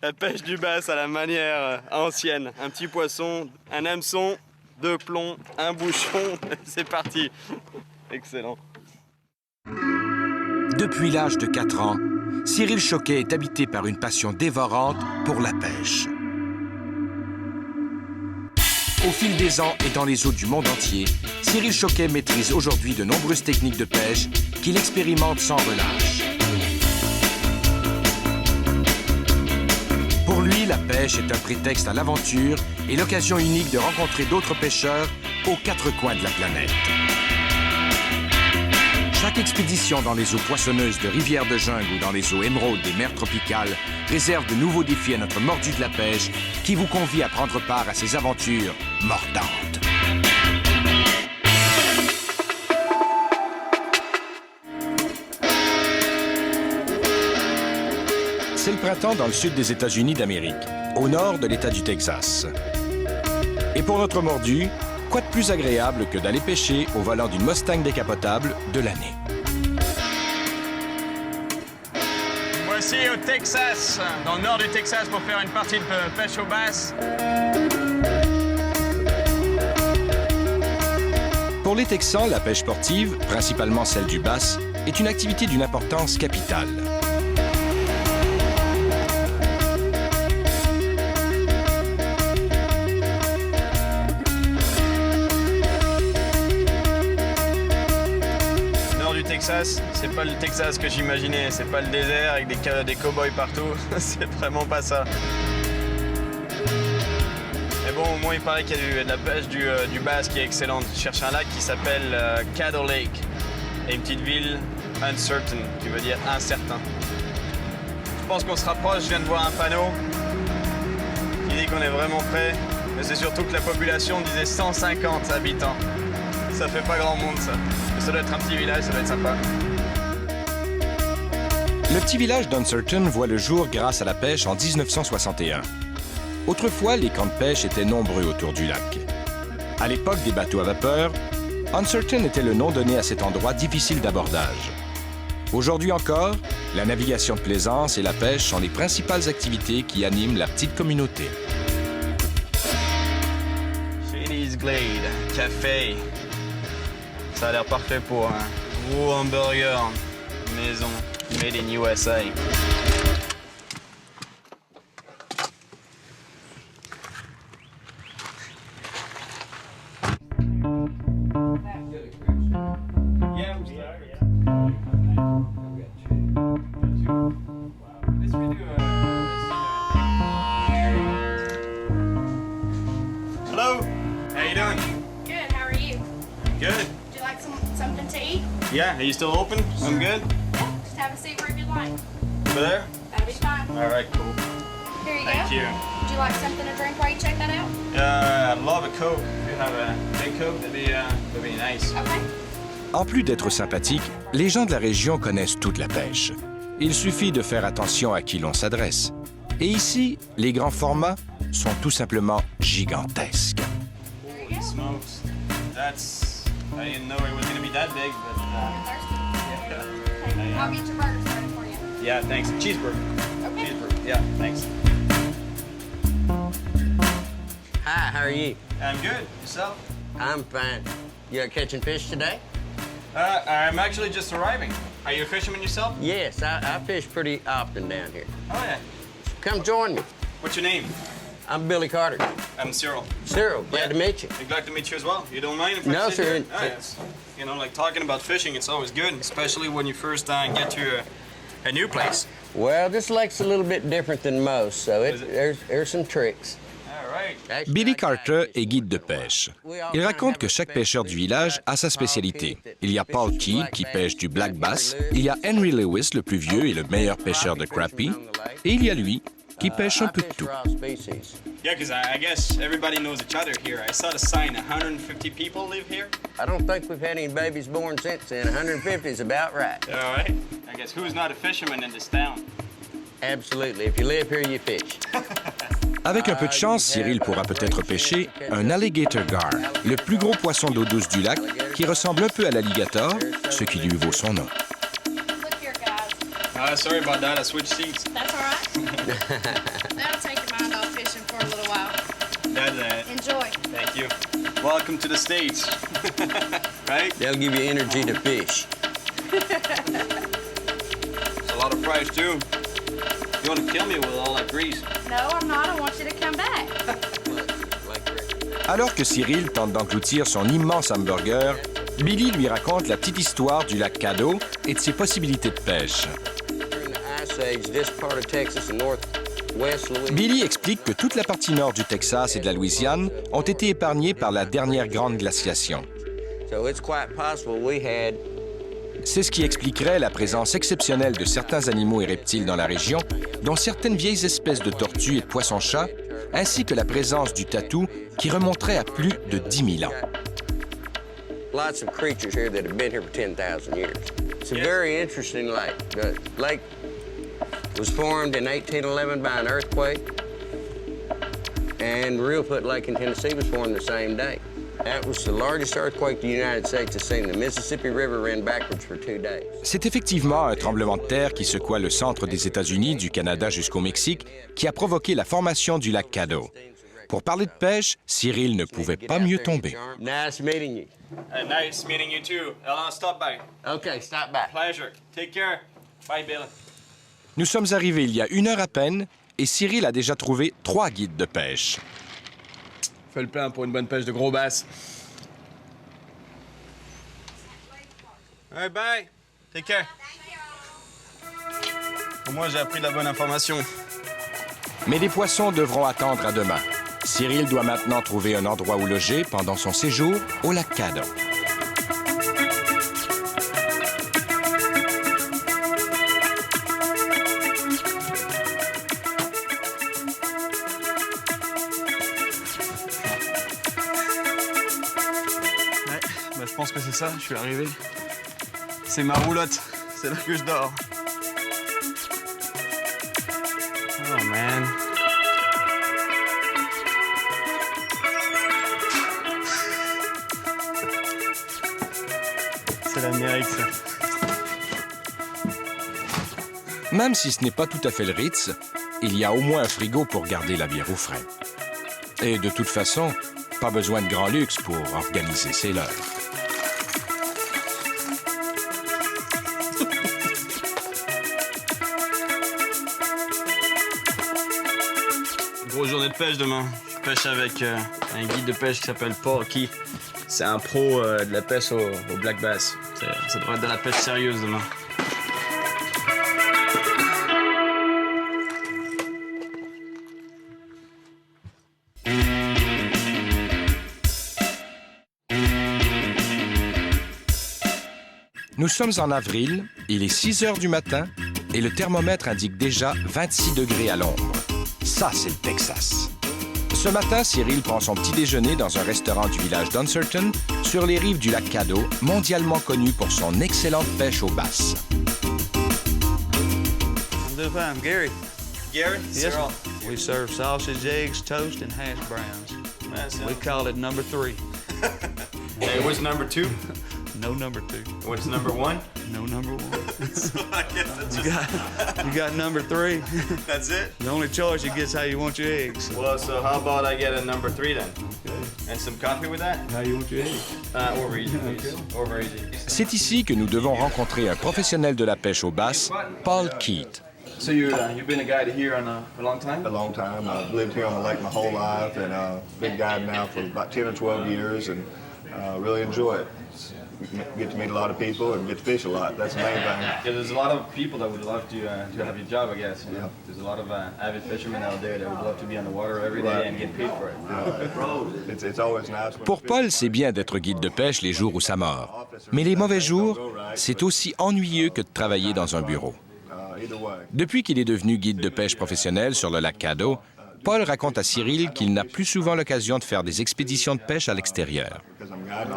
La pêche du bass à la manière ancienne. Un petit poisson, un hameçon, 2 plombs, un bouchon, c'est parti. Excellent. Depuis l'âge de 4 ans, Cyril Choquet est habité par une passion dévorante pour la pêche. Au fil des ans et dans les eaux du monde entier, Cyril Choquet maîtrise aujourd'hui de nombreuses techniques de pêche qu'il expérimente sans relâche. Pour lui, la pêche est un prétexte à l'aventure et l'occasion unique de rencontrer d'autres pêcheurs aux 4 coins de la planète. Chaque expédition dans les eaux poissonneuses de rivières de jungle ou dans les eaux émeraudes des mers tropicales réserve de nouveaux défis à notre mordu de la pêche qui vous convie à prendre part à ces aventures mordantes. C'est le printemps dans le sud des États-Unis d'Amérique, au nord de l'État du Texas. Et pour notre mordu, quoi de plus agréable que d'aller pêcher au volant d'une Mustang décapotable de l'année. Voici au Texas, dans le nord du Texas, pour faire une partie de pêche au bass. Pour les Texans, la pêche sportive, principalement celle du bass, est une activité d'une importance capitale. Texas, c'est pas le Texas que j'imaginais, c'est pas le désert avec des cow-boys partout, c'est vraiment pas ça. Mais bon, au moins il paraît qu'il y a de la pêche du bass qui est excellente. Je cherche un lac qui s'appelle Caddo Lake et une petite ville Uncertain, qui veut dire incertain. Je pense qu'on se rapproche, je viens de voir un panneau qui dit qu'on est vraiment près, mais c'est surtout que la population disait 150 habitants. Ça fait pas grand monde ça. Ça doit être un petit village, ça doit être sympa. Le petit village d'Uncertain voit le jour grâce à la pêche en 1961. Autrefois, les camps de pêche étaient nombreux autour du lac. À l'époque des bateaux à vapeur, Uncertain était le nom donné à cet endroit difficile d'abordage. Aujourd'hui encore, la navigation de plaisance et la pêche sont les principales activités qui animent la petite communauté. Shady's Glade, café. Ça a l'air parfait pour un gros hamburger maison, made in USA. Hello, how you doing? Good, how are you? Good. Would you like something to eat? Yeah, are you still open? I'm good. Yeah, just have a seat wherever you'd like. Over there? That'll be fine. All right, cool. Here you Thank go. you. Would you like something to drink while you check that out? I'd love a Coke. If you have a big Coke, that'd be nice. Okay. En plus d'être sympathiques, les gens de la région connaissent toute la pêche. Il suffit de faire attention à qui l'on s'adresse. Et ici, les grands formats sont tout simplement gigantesques. Holy smokes. I didn't know it was going to be that big, but... Okay, I'll get your burger started for you. Yeah, thanks. Cheeseburger. Okay. Cheeseburger. Yeah, thanks. Hi, how are you? I'm good. Yourself? I'm fine. You out catching fish today? I'm actually just arriving. Are you a fisherman yourself? Yes, I fish pretty often down here. Oh, yeah. Come join me. What's your name? I'm Billy Carter. I'm Cyril. Cyril, glad to meet you. I'd like to meet you as well. You don't mind if I No, sit sir. here? Oh, yes. You know, like talking about fishing, it's always good, especially when you first get to a new place. Well, this lake's a little bit different than most, so there's some tricks. All right. Actually, Billy I Carter est guide de pêche. Il raconte que chaque pêcheur du village a sa spécialité. Il y a Paul Keed qui pêche du black bass, il y a Henry Lewis, le plus vieux et le meilleur pêcheur de crappie, et il y a lui qui pêche un peu de tout. Yeah, because I guess everybody knows each other here. I saw the sign, 150 people live here. I don't think we've had any babies born since then. 150 is about right. All right. I guess who's not a fisherman in this town? Absolutely. If you live here, you fish. Avec un peu de chance, Cyril pourra peut-être pêcher un alligator gar, le plus gros poisson d'eau douce du lac, qui ressemble un peu à l'alligator, ce qui lui vaut son nom. Look here, guys. Sorry about that, I switched seats. That's all right. That'll take your mind off fishing for a little while. That's it. Enjoy. Thank you. Welcome to the States. Right? They'll give you energy to fish. It's a lot of price, too. You want to kill me with all that grease? No, I'm not. I want you to come back. Alors que Cyril tente d'engloutir son immense hamburger, Billy lui raconte la petite histoire du lac Caddo et de ses possibilités de pêche. During the Ice Age, this part of Texas and northwest Louisiana. Billy explique que toute la partie nord du Texas et de la Louisiane ont été épargnées par la dernière grande glaciation. So it's quite possible we had C'est ce qui expliquerait la présence exceptionnelle de certains animaux et reptiles dans la région, dont certaines vieilles espèces de tortues et de poissons-chats, ainsi que la présence du tatou qui remonterait à plus de 10 000 ans. lots of creatures here that have been here for 10,000 years. It's a very interesting lake. The lake was formed in 1811 by an earthquake, and Reelfoot Lake in Tennessee was formed the same day. That was the largest earthquake the United States has seen. The Mississippi River ran backwards for 2 days. C'est effectivement un tremblement de terre qui secoua le centre des États-Unis, du Canada jusqu'au Mexique, qui a provoqué la formation du lac Caddo. Pour parler de pêche, Cyril ne pouvait pas mieux tomber. Nice meeting you. Nice meeting you, too. Ellen, stop by. Okay, stop by. Pleasure. Take care. Bye, Billy. Nous sommes arrivés il y a 1 heure à peine et Cyril a déjà trouvé 3 guides de pêche. Fais le plein pour une bonne pêche de gros bass. All right, bye. Take care. Au moins, j'ai appris de la bonne information. Mais les poissons devront attendre à demain. Cyril doit maintenant trouver un endroit où loger pendant son séjour au lac Caddo. Ouais, je pense que c'est ça, je suis arrivé. C'est ma roulotte, c'est là que je dors. Oh man. C'est l'Amérique, ça. Même si ce n'est pas tout à fait le Ritz, il y a au moins un frigo pour garder la bière au frais. Et de toute façon, pas besoin de grand luxe pour organiser ses leurres. Grosse journée de pêche demain. Je pêche avec un guide de pêche qui s'appelle Paul Keith. C'est un pro de la pêche au black bass. Ça devrait être de la pêche sérieuse demain. Nous sommes en avril, il est 6 heures du matin et le thermomètre indique déjà 26 degrés à l'ombre. Ça, c'est le Texas. Ce matin, Cyril prend son petit déjeuner dans un restaurant du village d'Uncertain, sur les rives du lac Caddo, mondialement connu pour son excellente pêche aux basses. I'm Gary. Gary? Yes, Cyril. we serve sausage, eggs, toast, and hash browns. We call it number 3. Hey, what's number 2? No number 2. What's number 1? No number 1. So I guess that's You got number 3. that's it? The only choice you get is how you want your eggs. Well, so how about I get a number 3 then? And some coffee with that? How you want your eggs? Over easy, please. Over easy. C'est ici que nous devons rencontrer un professionnel de la pêche aux basses, Paul Keith. So you've been a guide here for a long time? A long time. I've lived here on the lake my whole life, and been guiding now for about 10 or 12 years, and really enjoy it. Get to meet a lot of people and get to fish a lot. That's the main thing. Yeah, there's a lot of people that would love to have your job, I guess. You know? There's a lot of avid fishermen out there that would love to be on the water every day and get paid for it. It's always nice. Pour Paul, c'est bien d'être guide de pêche les jours où ça mord. Mais les mauvais jours, c'est aussi ennuyeux que de travailler dans un bureau. Either way. Depuis qu'il est devenu guide de pêche professionnel sur le lac Caddo, Paul raconte à Cyril qu'il n'a plus souvent l'occasion de faire des expéditions de pêche à l'extérieur.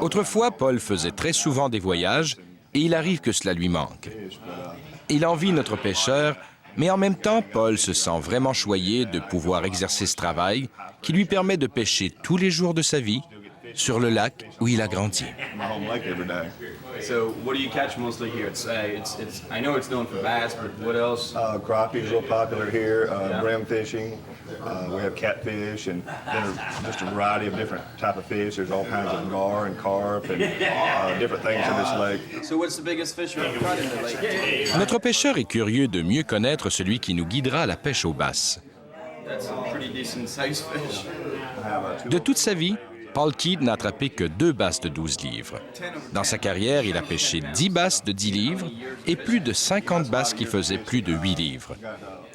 Autrefois, Paul faisait très souvent des voyages et il arrive que cela lui manque. Il envie notre pêcheur, mais en même temps, Paul se sent vraiment choyé de pouvoir exercer ce travail qui lui permet de pêcher tous les jours de sa vie sur le lac où il a grandi. My home lake every day. So what do you catch mostly here? I know it's known for bass, but what else? Crappie is real popular here, brim fishing. We have catfish and then just a variety of different type of fish. There's all kinds of gar and carp and different things in this lake. So what's the biggest fish you've ever caught in the lake? Notre pêcheur est curieux de mieux connaître celui qui nous guidera à la pêche aux basses. That's a pretty decent sized fish. De toute sa vie, Paul Kidd n'a attrapé que 2 basses de 12 livres. Dans sa carrière, il a pêché 10 basses de 10 livres et plus de 50 basses qui faisaient plus de 8 livres.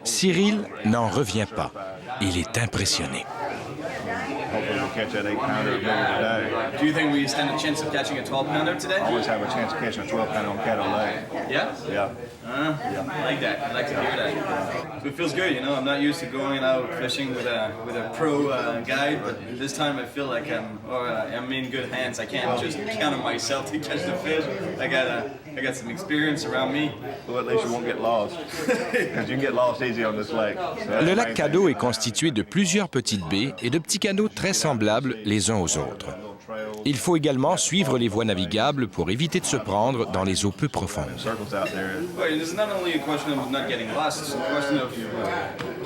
Cyril n'en revient pas. Il est impressionné. Hopefully we'll catch that 8-pounder today. Do you think we stand a chance of catching a 12-pounder today? Always have a chance of catching a 12-pounder on Caddo Lake. Yeah? Yeah. I like that. I like to hear that. So it feels good, you know. I'm not used to going out fishing with a pro guide, but this time I feel like I'm in good hands. I can't just count on myself to catch the fish. I got some experience around me. Well, at least you won't get lost, because you can get lost easy on this lake. So that's Le the lac main Caddo thing. est constitué de plusieurs petites baies et de petits canaux très semblables les uns aux autres. Il faut également suivre les voies navigables pour éviter de se prendre dans les eaux peu profondes. Circles out there. Well, it's not only a question of not getting lost, it's a question of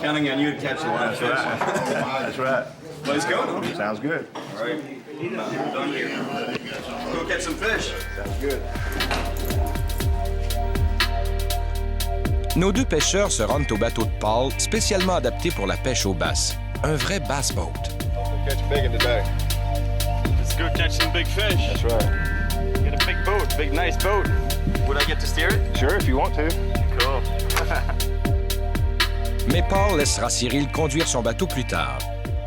counting on you to catch a lot of fish. That's right. Let's go, no? Sounds good. All right. Done here. Go catch some fish. Sounds good. Nos 2 pêcheurs se rendent au bateau de Paul, spécialement adapté pour la pêche aux basses. Un vrai bass boat. Catch a big one today. Let's go catch some big fish. That's right. Get a big boat, big nice boat. Would I get to steer it? Sure, if you want to. Cool. Mais Paul laissera Cyril conduire son bateau plus tard.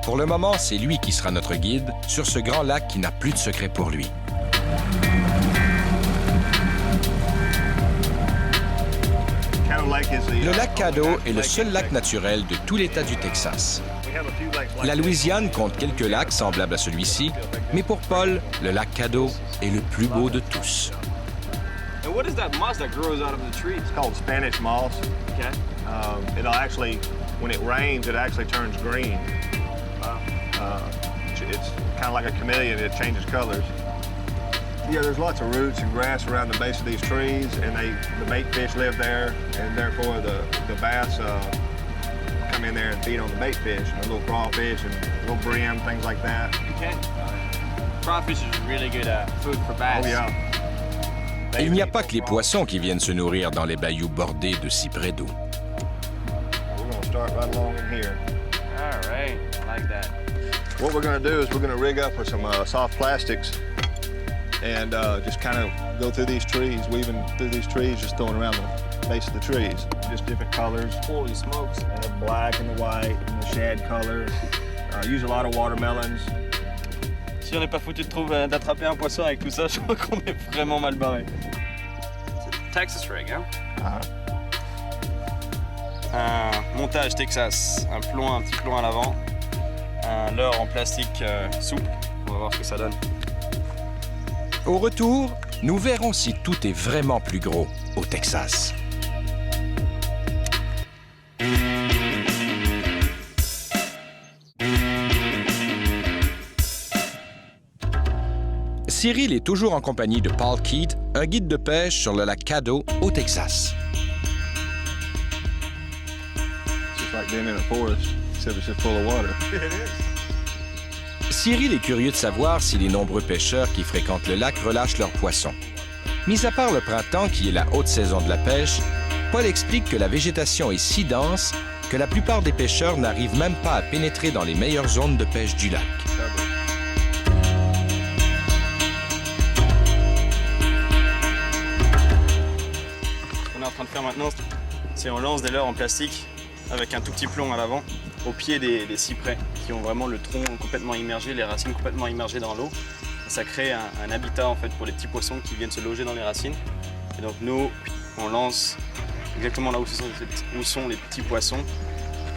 Pour le moment, c'est lui qui sera notre guide sur ce grand lac qui n'a plus de secret pour lui. Le lac Caddo est le seul lac naturel de tout l'État du Texas. La Louisiane compte quelques lacs semblables à celui-ci, mais pour Paul, le lac Caddo est le plus beau de tous. And what is that moss that grows out of the trees? It's called Spanish moss. Okay. It'll actually, when it rains, it actually turns green. It's kind of like a chameleon. It changes colors. Yeah, there's lots of roots and grass around the base of these trees, and the bait fish live there, and therefore the bass come in there and feed on the bait fish, little crawfish and little brim, things like that. Okay. Crawfish is really good food for bass. Oh yeah. Il n'y a pas que les poissons qui viennent se nourrir dans les bayous bordés de cyprès d'eau. We're going to start right along in here. All right, I like that. What we're going to do is we're going to rig up with some soft plastics and just kind of go through these trees, weaving through these trees, just throwing around the base of the trees. Just different colors. Holy smokes. The black and the white and the shad color. Use a lot of watermelons. Si on n'est pas foutu d'attraper un poisson avec tout ça, je crois qu'on est vraiment mal barré. Texas rig, hein? Un montage Texas, un petit plomb à l'avant, un leurre en plastique souple. On va voir ce que ça donne. Au retour, nous verrons si tout est vraiment plus gros au Texas. Cyril est toujours en compagnie de Paul Kidd, un guide de pêche sur le lac Caddo au Texas. It's just like being in a forest, except it's just full of water. Cyril est curieux de savoir si les nombreux pêcheurs qui fréquentent le lac relâchent leurs poissons. Mis à part le printemps, qui est la haute saison de la pêche, Paul explique que la végétation est si dense que la plupart des pêcheurs n'arrivent même pas à pénétrer dans les meilleures zones de pêche du lac. Ce qu'on est en train de faire maintenant, c'est on lance des leurres en plastique avec un tout petit plomb à l'avant, au pied des cyprès, qui ont vraiment le tronc complètement immergé, les racines complètement immergées dans l'eau. Ça crée un habitat en fait pour les petits poissons qui viennent se loger dans les racines. Et donc nous, on lance exactement là où sont les petits poissons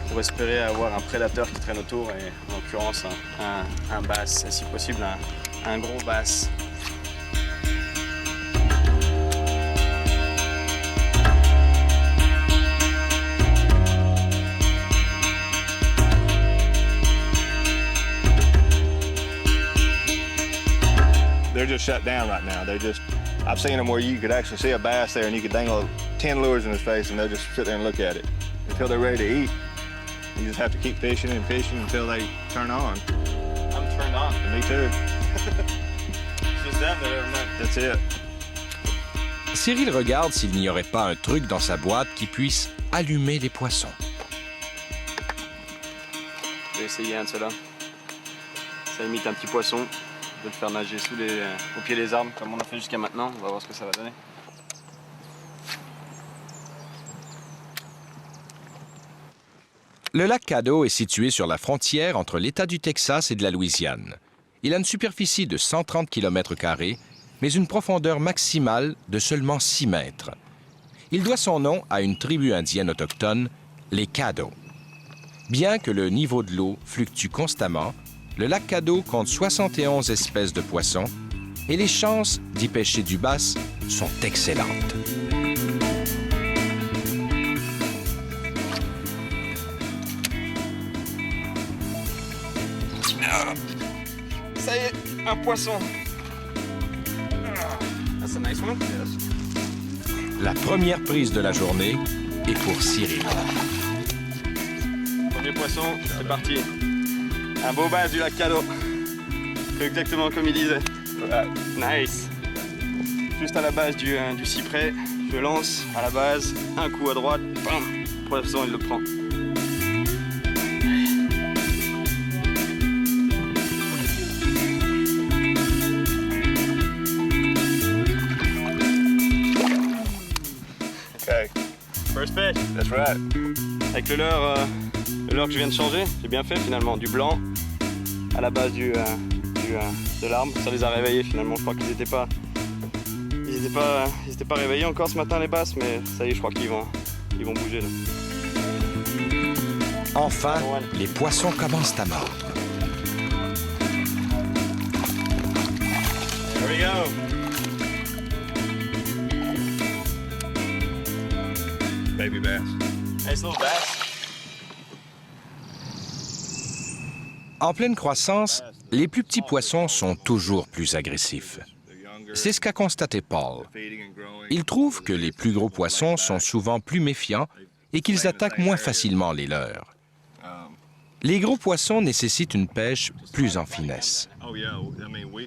pour espérer avoir un prédateur qui traîne autour, et en l'occurrence un bass, et si possible un gros bass. They're just shut down right now. They're just I've seen them where you could actually see a bass there and you could dangle 10 lures in his face and they'll just sit there and look at it until they're ready to eat. You just have to keep fishing and fishing until they turn on. I'm turned on. And me too. It's just them that are meant. That's it. Cyril regarde s'il n'y aurait pas un truc dans sa boîte qui puisse allumer les poissons. Je vais essayer un de ceux-là. Ça imite un petit poisson. Je vais le faire nager au pied des arbres comme on a fait jusqu'à maintenant. On va voir ce que ça va donner. Le lac Caddo est situé sur la frontière entre l'État du Texas et de la Louisiane. Il a une superficie de 130 km², mais une profondeur maximale de seulement 6 mètres. Il doit son nom à une tribu indienne autochtone, les Caddo. Bien que le niveau de l'eau fluctue constamment, le lac Caddo compte 71 espèces de poissons et les chances d'y pêcher du bass sont excellentes. Ça y est, un poisson. That's a nice one. La première prise de la journée est pour Cyril. Premier poisson, c'est parti. Un beau bass du lac Caddo. Fait exactement comme il disait. Nice. Juste à la base du cyprès, je lance à la base, un coup à droite, bam, le poisson il le prend. Okay, First fish. that's right. Avec le leurre que je viens de changer, j'ai bien fait finalement, du blanc à la base de l'arbre. Ça les a réveillés finalement, je crois qu'ils n'étaient pas réveillés encore ce matin les basses, mais ça y est, je crois qu'ils vont bouger là. Enfin, les poissons commencent à mordre. There we go. Baby bass. Nice little bass. En pleine croissance, les plus petits poissons sont toujours plus agressifs. C'est ce qu'a constaté Paul. Il trouve que les plus gros poissons sont souvent plus méfiants et qu'ils attaquent moins facilement les leurs. Les gros poissons nécessitent une pêche plus en finesse.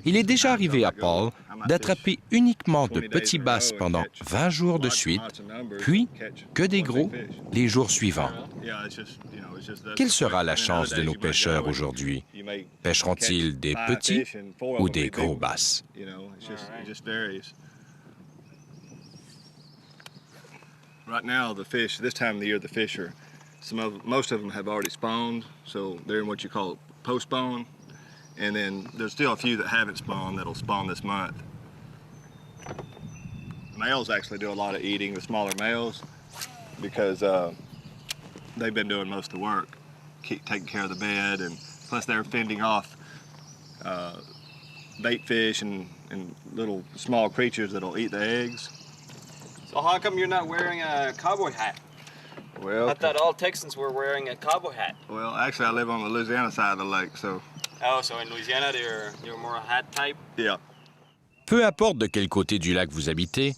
Il est déjà arrivé à Paul d'attraper uniquement de petits basses pendant 20 jours de suite, puis que des gros les jours suivants. Quelle sera la chance de nos pêcheurs aujourd'hui? Pêcheront-ils des petits ou des gros basses? Right now, the fish, this time of the year, the fish are, most of them have already spawned, so they're in what you call post-spawn. And then there's still a few that haven't spawned that'll spawn this month. The males actually do a lot of eating, the smaller males, because they've been doing most of the work, taking care of the bed, and plus they're fending off bait fish and little small creatures that'll eat the eggs. So how come you're not wearing a cowboy hat? Well, I thought all Texans were wearing a cowboy hat. well, actually, I live on the Louisiana side of the lake, so Oh, so in Louisiana you're more a hat type? yeah. Peu importe de quel côté du lac vous habitez,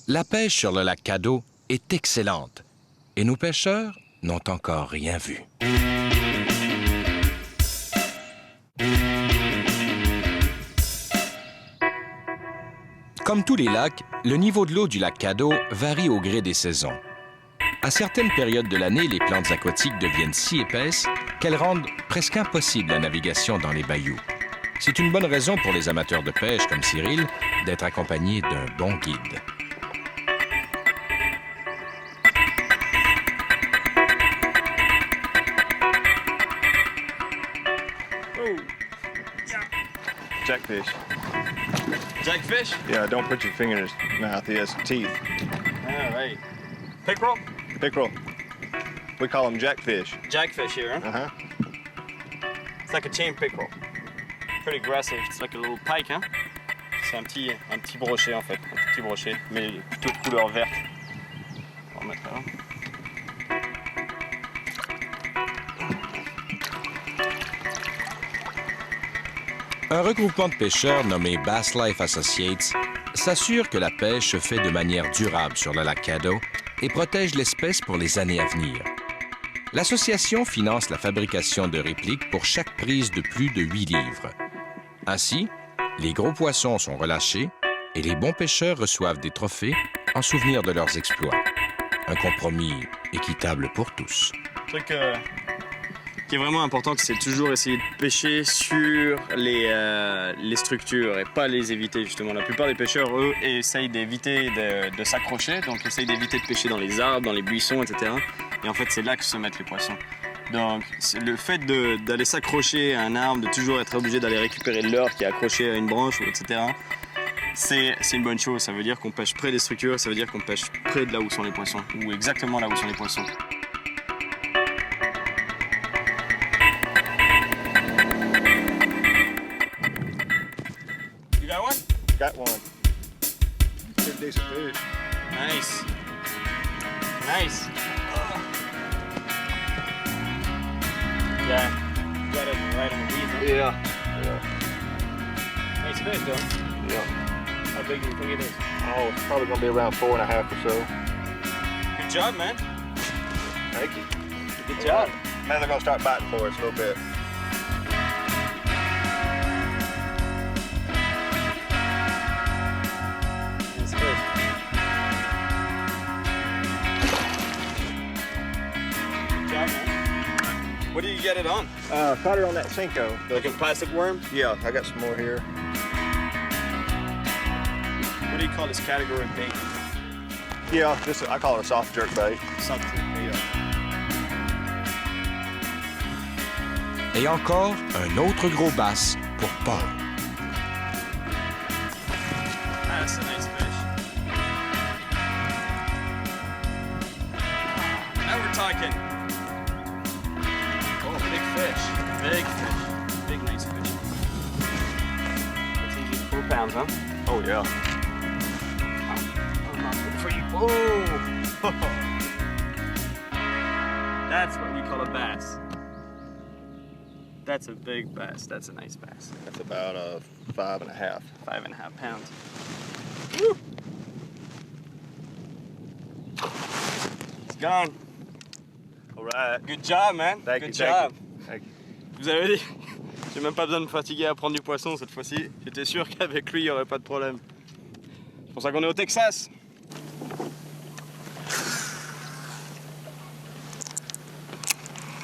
la pêche sur le lac Caddo est excellente et nos pêcheurs n'ont encore rien vu. Comme tous les lacs, le niveau de l'eau du lac Caddo varie au gré des saisons. À certaines périodes de l'année, les plantes aquatiques deviennent si épaisses qu'elles rendent presque impossible la navigation dans les bayous. C'est une bonne raison pour les amateurs de pêche comme Cyril d'être accompagnés d'un bon guide. Jackfish. Jackfish? Yeah, don't put your finger in his mouth. He has teeth. All right. Pickerel? Pickerel. We call them jackfish. Jackfish here, huh? Uh-huh. It's like a chain pickerel. Pretty aggressive. It's like a little pike, hein? C'est un petit brochet en fait, un tout petit brochet, mais plutôt de couleur verte. On va remettre là. Un regroupement de pêcheurs nommé Bass Life Associates s'assure que la pêche se fait de manière durable sur le lac Caddo et protège l'espèce pour les années à venir. L'association finance la fabrication de répliques pour chaque prise de plus de 8 livres. Ainsi, les gros poissons sont relâchés et les bons pêcheurs reçoivent des trophées en souvenir de leurs exploits. Un compromis équitable pour tous. Le truc qui est vraiment important, c'est toujours essayer de pêcher sur les structures et pas les éviter justement. La plupart des pêcheurs, eux, essayent d'éviter de s'accrocher, donc essayent d'éviter de pêcher dans les arbres, dans les buissons, etc. Et en fait, c'est là que se mettent les poissons. Donc, le fait d'aller s'accrocher à un arbre, de toujours être obligé d'aller récupérer le leurre qui est accroché à une branche, etc., c'est une bonne chose. Ça veut dire qu'on pêche près des structures, ça veut dire qu'on pêche près de là où sont les poissons, ou exactement là où sont les poissons. You got one? Got one. Pretty decent fish. Nice. Nice. Yeah, got it right on the beat. Huh? Yeah. Nice fish, though. Yeah. How big do you think it is? Oh, it's probably gonna be around 4.5 or so. Good job, man. Thank you. Good job. Now they're gonna start biting for us a little bit. Nice fish. Good job, man. What did you get it on? Caught it on that Cinco. Like a plastic worm? Yeah, I got some more here. What do you call this category of bait? Yeah, I call it a soft jerk bait. Something. Et encore un autre gros bass pour Paul. That's a nice fish. Now we're talking. Oh, big fish. Big fish. Big, nice fish. That's easy. 4 pounds, huh? Oh yeah. Oh, not good for you. Oh! That's what we call a bass. That's a big bass. That's a nice bass. That's about 5.5. 5.5 pounds. Woo! It's gone. All right. Good job, man. Thank Good you. job. Thank you. Vous avez dit, j'ai même pas besoin de me fatiguer à prendre du poisson cette fois-ci. J'étais sûr qu'avec lui, il n'y aurait pas de problème. C'est pour ça qu'on est au Texas.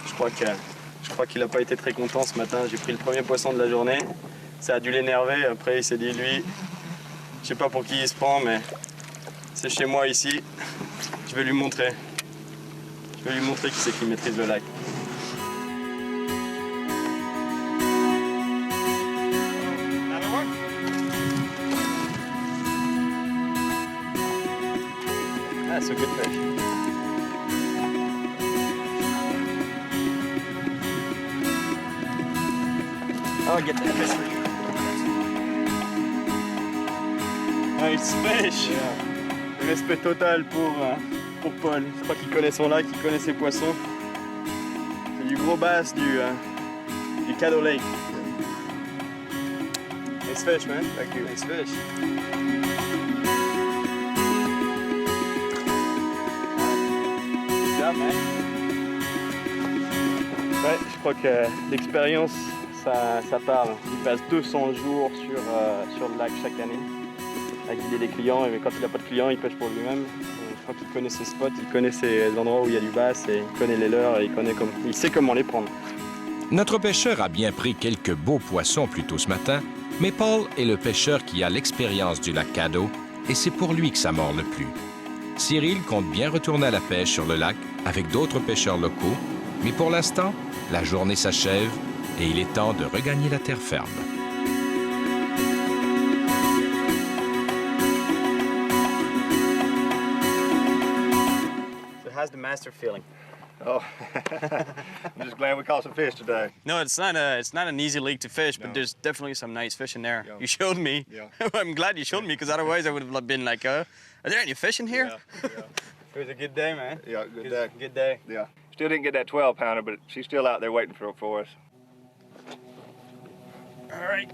Je crois qu'il n'a pas été très content ce matin. J'ai pris le premier poisson de la journée. Ça a dû l'énerver. Après, il s'est dit, lui, je sais pas pour qui il se prend, mais c'est chez moi ici. Je vais lui montrer. Je vais lui montrer qui c'est qui maîtrise le lac. That's a good fish. I'll get that fish for you. Nice fish. Yeah. Respect total pour Paul. Je crois qu'il connaît son lac, il connaît ses poissons. C'est du gros bass du Caddo Lake. Nice fish, man. Thank you. Nice fish. Good job, man. Ouais, je crois que l'expérience, ça parle. Il passe 200 jours sur le lac chaque année à guider les clients. Et quand il n'a pas de clients, il pêche pour lui-même. Je crois qu'il connaît ses spots, il connaît ses endroits où il y a du bass, et il connaît les leurres, et il sait comment les prendre. Notre pêcheur a bien pris quelques beaux poissons plus tôt ce matin, mais Paul est le pêcheur qui a l'expérience du lac Caddo et c'est pour lui que ça mord le plus. Cyril compte bien retourner à la pêche sur le lac avec d'autres pêcheurs locaux, mais pour l'instant, la journée s'achève et il est temps de regagner la terre ferme. So how's the master feeling? Oh, I'm just glad we caught some fish today. No, it's not an easy lake to fish, but there's definitely some nice fish in there. Yeah. You showed me. Yeah. I'm glad you showed me, because otherwise I would have been like, are there any fish in here? Yeah. It was a good day, man. Yeah, good day. Good day. Yeah. Still didn't get that 12-pounder, but she's still out there waiting for us. All right.